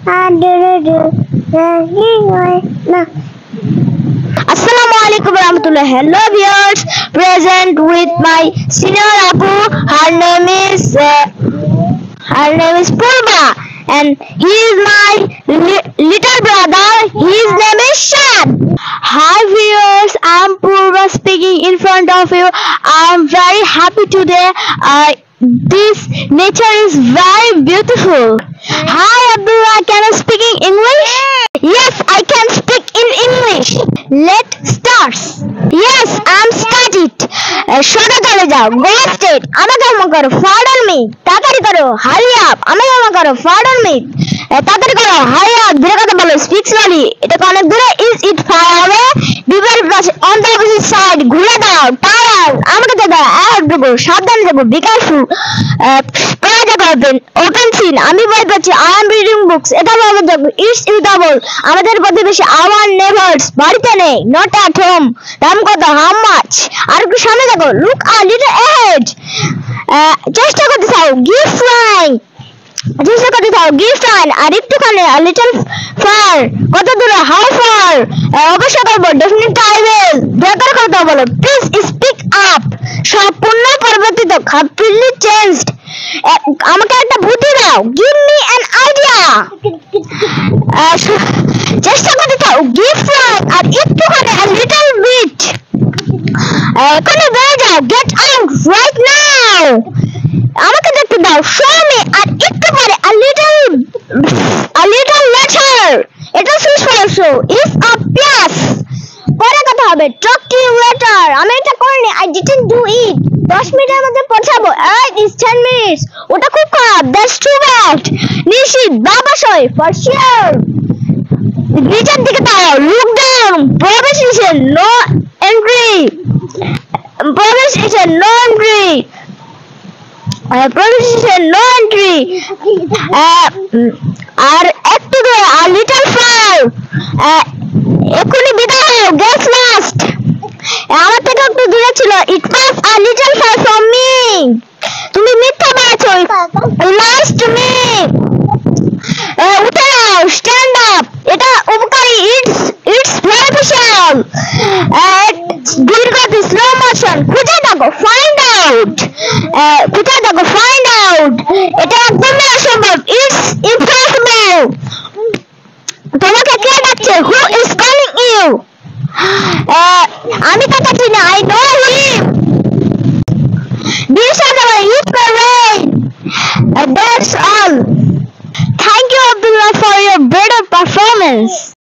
Assalamualaikum warahmatullahi. Hello viewers, present with my senior Abu. Her name is Purva, and he is my little brother. His name is Shad. Hi viewers, I'm Purva speaking in front of you. I'm very happy today. This nature is very beautiful. Hi Abdullah, can I speak in English? Yes, I can speak in English. Let's start. Yes, I'm started. Shoda chale jao. Go straight. আমাকে ক্ষমা করো. Pardon me. তাড়াতাড়ি করো. Hurry up. আমাকে ক্ষমা করো. Pardon me. তাড়াতাড়ি করো. Hurry up. ধীরে কথা বলো. Speak slowly. এটা অনেক দূরে. Is it far away? বিপরীত পাশে on the opposite side. ঘুরে দাও. Tired. আমাকে দাও. একটু সাবধানে যাবো. Be careful. পড়াটা করবেন. Open scene. আমি বই পড়ছি. I am reading books. এটা ভাবে দেখো. It's suitable. আমাদের প্রতিবেশী our neighbors বাড়িতে নেই. Not at home. দাম কত? How much? আর একটু সামনে দেখো. Look a little ahead. চেষ্টা করতে থাকো. Give flying. চেষ্টা করতে থাকো. Give flying. আর একটুখানি a little far. কত দূরে? How far? অবশ্যই করবো. Definite I will. দরকার কথা বলো. Please speak up. সম্পূর্ণ পরিবর্তিত. Completely changed. আমাকে একটা বুদ্ধি দাও. Give me an idea. চেষ্টা করতে থাকো. Give flying. আর একটুখানি a little bit. এখানে বেরিয়ে যাও. Get out right now. আমাকে দেখতে দাও. Show me. আর একটু পরে a little later. এটা শেষ করেছো. Is a plus. পরে কথা হবে. Talk to you later. আমি এটা করিনি. I didn't do it. 10 মিনিটের মধ্যে পৌঁছাবো. It's 10 minutes. ওটা খুব খারাপ. That's too bad. নিশ্চিত বাবাসই for sure. নিচের দিকে তাকাও. Look down. Prohibition no entry. Prohibition no entry. Prohibition no entry. আর একটু দূরে a little far. এখনই বিদায় হও. Get lost. আমার থেকে একটু দূরে ছিল. It was a little far from me. তুমি মিথ্যা বলেছো. Lies to me. উঠে নাও. Stand up. এটা উপকারী. It's beneficial. দীর্ঘ স্লো মোশন. খুঁজে দেখো. Find out. খুঁজে দেখো. Find out. এটা একদমই অসম্ভব. It's impossible. তোমাকে কে ডাকছে? Who is calling you? আমি তো